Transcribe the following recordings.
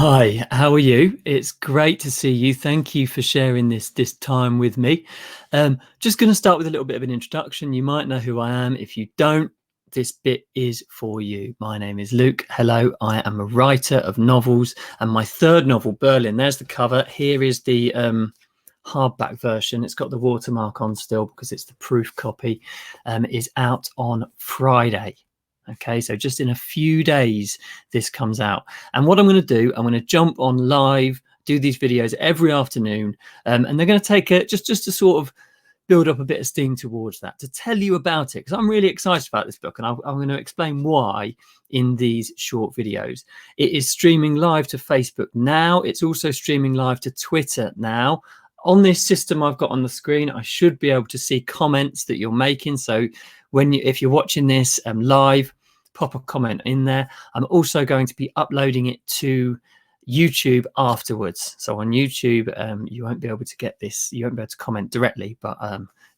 Hi, how are you? It's great to see you. Thank you for sharing this time with me. Just going to start with a little bit of an introduction. You might know who I am. If you don't, this bit is for you. My name is Luke. Hello, I am a writer of novels, and my third novel, Berlin. There's the cover. Here is the hardback version. It's got the watermark on still because it's the proof copy. Is out on Friday. Okay, so just in a few days, this comes out. And what I'm going to do, I'm going to jump on live, do these videos every afternoon, and they're going to take it just to sort of build up a bit of steam towards that, to tell you about it, because I'm really excited about this book, and I'm going to explain why in these short videos. It is streaming live to Facebook now. It's also streaming live to Twitter now. On this system I've got on the screen, I should be able to see comments that you're making. So if you're watching this live, pop a comment in there. I'm also going to be uploading it to YouTube afterwards. So on YouTube, you won't be able to get this. You won't be able to comment directly, but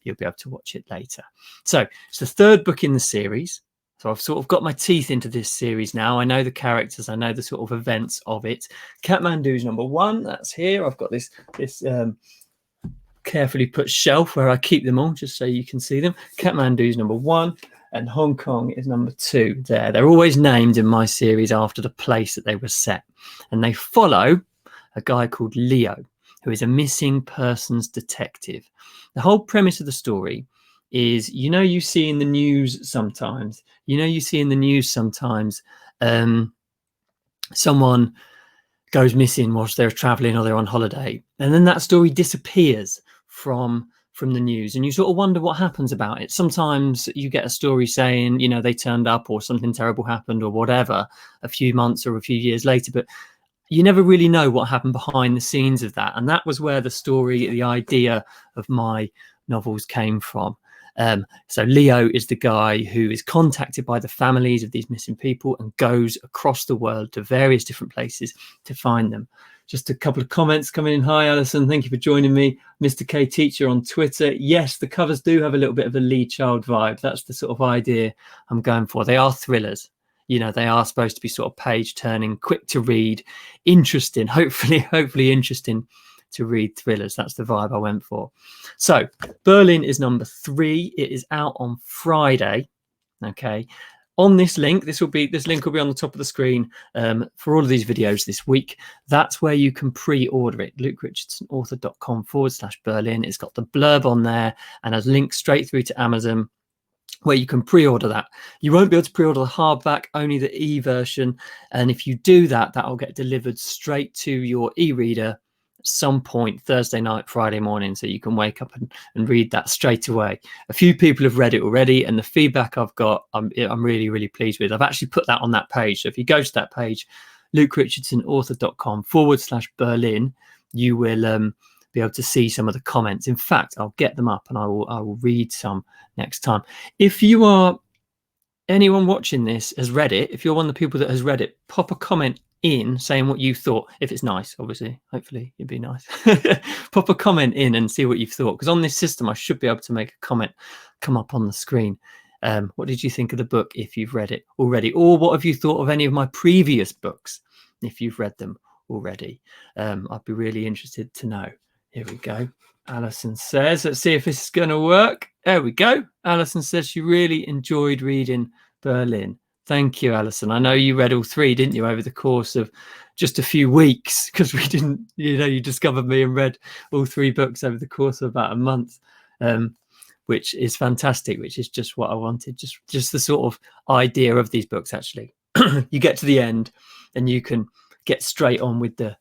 you'll be able to watch it later. So it's the third book in the series. So I've sort of got my teeth into this series now. I know the characters. I know the sort of events of it. Kathmandu's number one. That's here. I've got this carefully put shelf where I keep them all, just so you can see them. Kathmandu's number one. And Hong Kong is number two there. They're always named in my series after the place that they were set. And they follow a guy called Leo, who is a missing persons detective. The whole premise of the story is, you see in the news sometimes, someone goes missing whilst they're traveling or they're on holiday. And then that story disappears from the news, and you sort of wonder what happens about it. Sometimes you get a story saying, they turned up or something terrible happened or whatever a few months or a few years later, but you never really know what happened behind the scenes of that. And that was where the idea of my novels came from. So Leo is the guy who is contacted by the families of these missing people and goes across the world to various different places to find them. Just a couple of comments coming in. Hi, Alison. Thank you for joining me. Mr. K Teacher on Twitter. Yes, the covers do have a little bit of a Lee Child vibe. That's the sort of idea I'm going for. They are thrillers. They are supposed to be sort of page turning, quick to read, interesting, hopefully interesting to read thrillers. That's the vibe I went for. So Berlin is number 3. It is out on Friday. Okay. On this link, this link will be on the top of the screen for all of these videos this week. That's where you can pre-order it. LukeRichardsonAuthor.com/Berlin. It's got the blurb on there and has links straight through to Amazon where you can pre-order that. You won't be able to pre-order the hardback, only the e-version. And if you do that, that'll get delivered straight to your e-reader at some point Thursday night, Friday morning, so you can wake up and read that straight away. A few people have read it already, and the feedback I've got, I'm really, really pleased with. I've actually put that on that page. So if you go to that page, LukeRichardsonAuthor.com/Berlin, you will be able to see some of the comments. In fact, I'll get them up and I will read some next time. If anyone watching this has read it, if you're one of the people that has read it, pop a comment in saying what you thought. If it's nice, obviously, hopefully it'd be nice. Pop a comment in and see what you've thought, because on this system I should be able to make a comment come up on the screen. What did you think of the book if you've read it already, or what have you thought of any of my previous books if you've read them already? I'd be really interested to know. Here we go. Alison says, let's see if this is going to work. There we go. Alison says she really enjoyed reading Berlin. Thank you, Alison. I know you read all 3, didn't you, over the course of just a few weeks, because we didn't, you discovered me and read all 3 books over the course of about a month, which is fantastic, which is just what I wanted, just the sort of idea of these books, actually. You get to the end and you can get straight on with the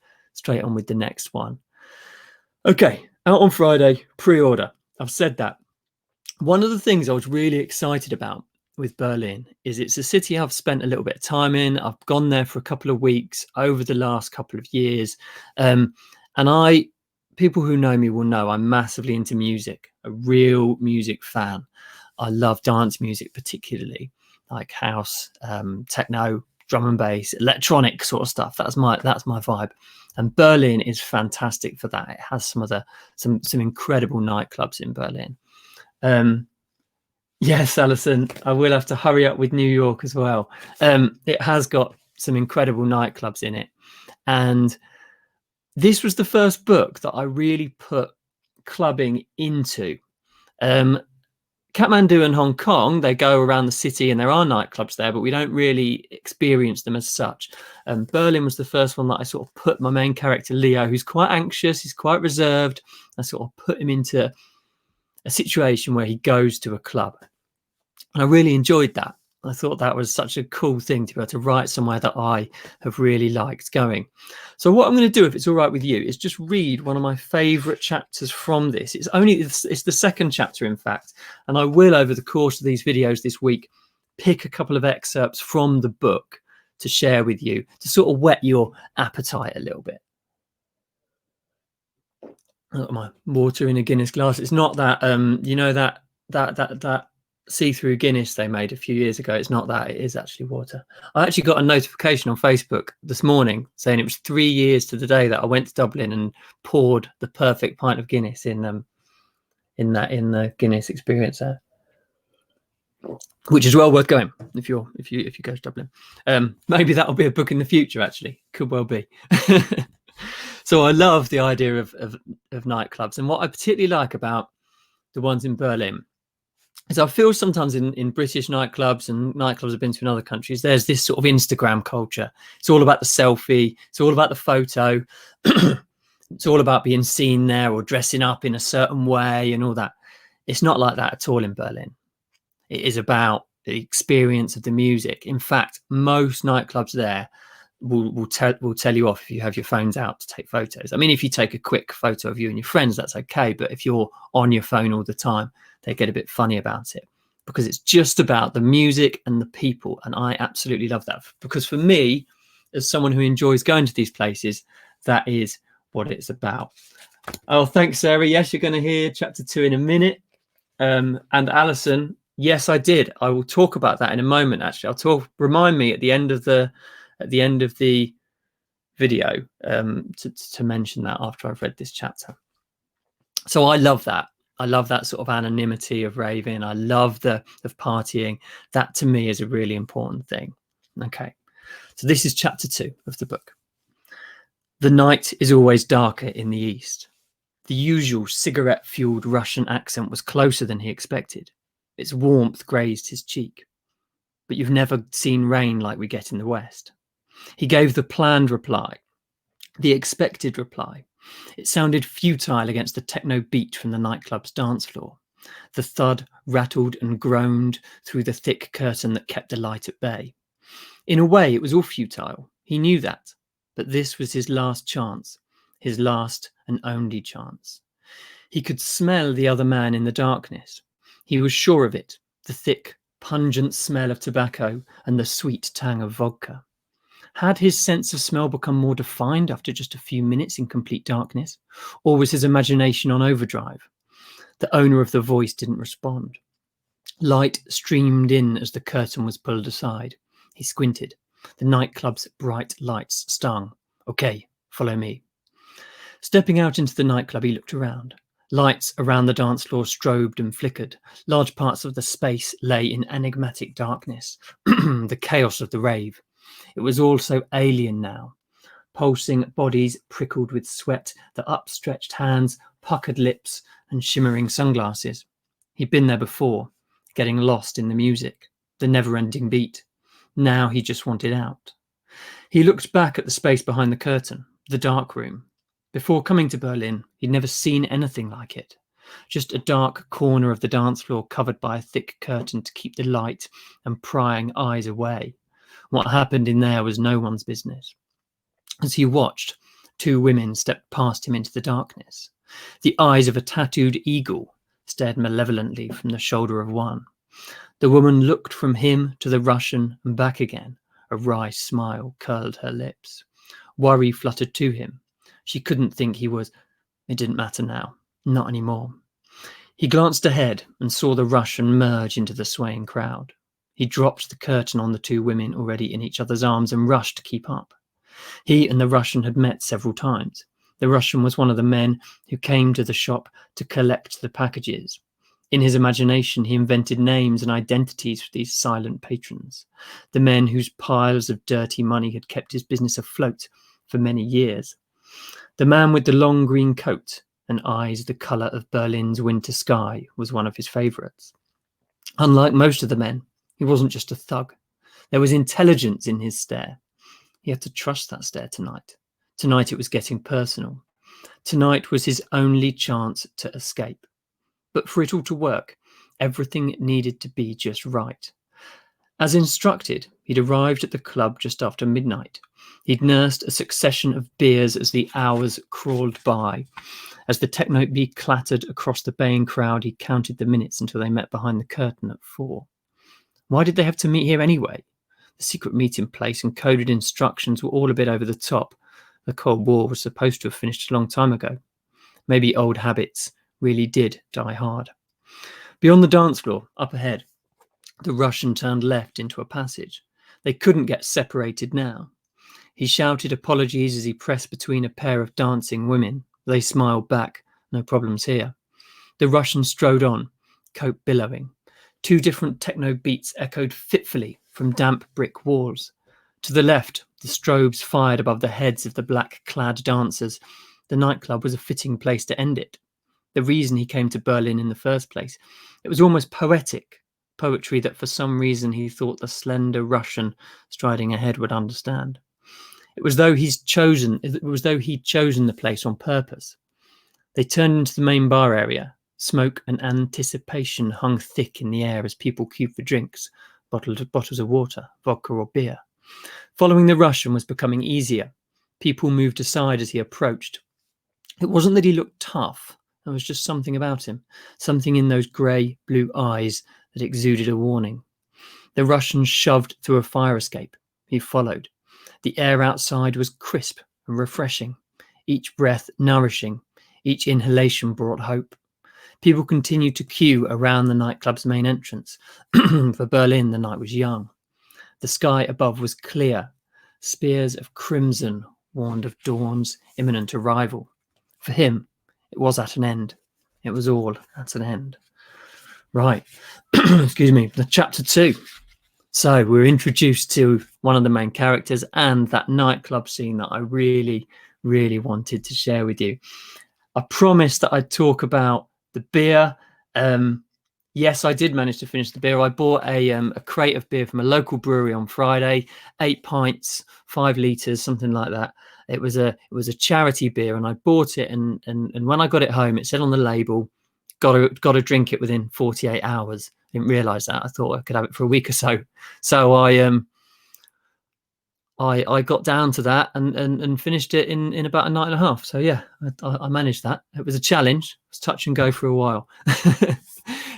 next one. Okay, out on Friday, pre-order. I've said that. One of the things I was really excited about with Berlin is it's a city I've spent a little bit of time in. I've gone there for a couple of weeks over the last couple of years. And people who know me will know I'm massively into music, a real music fan. I love dance music, particularly like house, techno, drum and bass, electronic sort of stuff. That's my vibe. And Berlin is fantastic for that. It has some incredible nightclubs in Berlin. Yes, Alison, I will have to hurry up with New York as well. It has got some incredible nightclubs in it. And this was the first book that I really put clubbing into. Kathmandu and Hong Kong, they go around the city and there are nightclubs there, but we don't really experience them as such. Berlin was the first one that I sort of put my main character, Leo, who's quite anxious, he's quite reserved. I sort of put him into a situation where he goes to a club. And I really enjoyed that. I thought that was such a cool thing to be able to write somewhere that I have really liked going. So what I'm going to do, if it's all right with you, is just read one of my favourite chapters from this. It's the second chapter, in fact, and I will, over the course of these videos this week, pick a couple of excerpts from the book to share with you to sort of whet your appetite a little bit. Look at my water in a Guinness glass. It's not that you know, that see-through Guinness they made a few years ago. It's not that, it is actually water. I actually got a notification on Facebook this morning saying it was 3 years to the day that I went to Dublin and poured the perfect pint of Guinness in the Guinness experience there, which is well worth going if you go to Dublin. Maybe that'll be a book in the future, actually. Could well be. So I love the idea of nightclubs, and what I particularly like about the ones in Berlin is I feel sometimes in British nightclubs and nightclubs I've been to in other countries, there's this sort of Instagram culture. It's all about the selfie. It's all about the photo. It's all about being seen there or dressing up in a certain way and all that. It's not like that at all in Berlin. It is about the experience of the music. In fact, most nightclubs there will tell you off if you have your phones out to take photos. I mean, if you take a quick photo of you and your friends, that's okay. But if you're on your phone all the time, they get a bit funny about it, because it's just about the music and the people. And I absolutely love that, because for me, as someone who enjoys going to these places, that is what it's about. Oh, thanks, Sarah. Yes, you're going to hear chapter 2 in a minute. And Alison, yes, I did. I will talk about that in a moment. Actually, remind me at the end of the video to mention that after I've read this chapter. So I love that. I love that sort of anonymity of raving. I love of partying. That to me is a really important thing. Okay, so this is chapter 2 of the book. The night is always darker in the east. The usual cigarette-fueled Russian accent was closer than he expected. Its warmth grazed his cheek. But you've never seen rain like we get in the West. He gave the planned reply, the expected reply. It sounded futile against the techno beat from the nightclub's dance floor. The thud rattled and groaned through the thick curtain that kept the light at bay. In a way, it was all futile. He knew that. But this was his last chance, his last and only chance. He could smell the other man in the darkness. He was sure of it, the thick, pungent smell of tobacco and the sweet tang of vodka. Had his sense of smell become more defined after just a few minutes in complete darkness? Or was his imagination on overdrive? The owner of the voice didn't respond. Light streamed in as the curtain was pulled aside. He squinted. The nightclub's bright lights stung. Okay, follow me. Stepping out into the nightclub, he looked around. Lights around the dance floor strobed and flickered. Large parts of the space lay in enigmatic darkness. The chaos of the rave. It was all so alien now. Pulsing bodies prickled with sweat, the upstretched hands, puckered lips, and shimmering sunglasses. He'd been there before, getting lost in the music, the never-ending beat. Now he just wanted out. He looked back at the space behind the curtain, the dark room. Before coming to Berlin, he'd never seen anything like it. Just a dark corner of the dance floor covered by a thick curtain to keep the light and prying eyes away. What happened in there was no one's business. As he watched, 2 women stepped past him into the darkness. The eyes of a tattooed eagle stared malevolently from the shoulder of one. The woman looked from him to the Russian and back again. A wry smile curled her lips. Worry fluttered to him. She couldn't think he was... It didn't matter now. Not anymore. He glanced ahead and saw the Russian merge into the swaying crowd. He dropped the curtain on the 2 women already in each other's arms and rushed to keep up. He and the Russian had met several times. The Russian was one of the men who came to the shop to collect the packages. In his imagination, he invented names and identities for these silent patrons, the men whose piles of dirty money had kept his business afloat for many years. The man with the long green coat and eyes the colour of Berlin's winter sky was one of his favourites. Unlike most of the men, he wasn't just a thug. There was intelligence in his stare. He had to trust that stare tonight. Tonight it was getting personal. Tonight was his only chance to escape. But for it all to work, everything needed to be just right. As instructed, he'd arrived at the club just after midnight. He'd nursed a succession of beers as the hours crawled by. As the techno beat clattered across the baying crowd, he counted the minutes until they met behind the curtain at 4. Why did they have to meet here anyway? The secret meeting place and coded instructions were all a bit over the top. The Cold War was supposed to have finished a long time ago. Maybe old habits really did die hard. Beyond the dance floor, up ahead, the Russian turned left into a passage. They couldn't get separated now. He shouted apologies as he pressed between a pair of dancing women. They smiled back. No problems here. The Russian strode on, coat billowing. 2 different techno beats echoed fitfully from damp brick walls. To the left, the strobes fired above the heads of the black-clad dancers. The nightclub was a fitting place to end it. The reason he came to Berlin in the first place. It was almost poetic. Poetry that for some reason he thought the slender Russian striding ahead would understand. It was though he'd chosen the place on purpose. They turned into the main bar area. Smoke and anticipation hung thick in the air as people queued for drinks, bottles of water, vodka or beer. Following the Russian was becoming easier. People moved aside as he approached. It wasn't that he looked tough. There was just something about him, something in those grey-blue eyes that exuded a warning. The Russian shoved through a fire escape. He followed. The air outside was crisp and refreshing, each breath nourishing, each inhalation brought hope. People continued to queue around the nightclub's main entrance. For Berlin, the night was young. The sky above was clear. Spears of crimson warned of dawn's imminent arrival. For him, it was at an end. It was all at an end. Right. Excuse me. The chapter 2. So we're introduced to one of the main characters and that nightclub scene that I really, really wanted to share with you. I promised that I'd talk about the beer. Yes, I did manage to finish the beer. I bought a crate of beer from a local brewery on Friday, 8 pints, 5 litres, something like that. It was a charity beer, and I bought it. And when I got it home, it said on the label, got to drink it within 48 hours. I didn't realise that. I thought I could have it for a week or so. So I got down to that and finished it in about a night and a half. So yeah, I managed that. It was a challenge. It was touch and go for a while.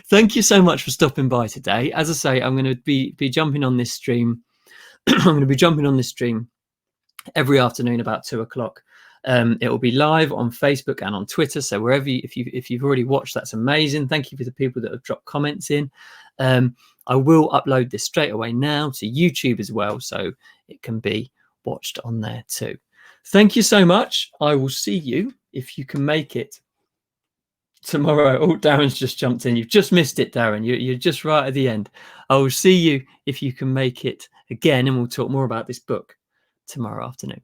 Thank you so much for stopping by today. As I say, I'm going to be jumping on this stream. I'm going to be jumping on this stream every afternoon about 2 o'clock. It will be live on Facebook and on Twitter. So wherever if you've already watched, that's amazing. Thank you for the people that have dropped comments in. I will upload this straight away now to YouTube as well, so it can be watched on there too. Thank you so much. I will see you if you can make it tomorrow. Oh, Darren's just jumped in. You've just missed it, Darren. You're just right at the end. I will see you if you can make it again, and we'll talk more about this book tomorrow afternoon.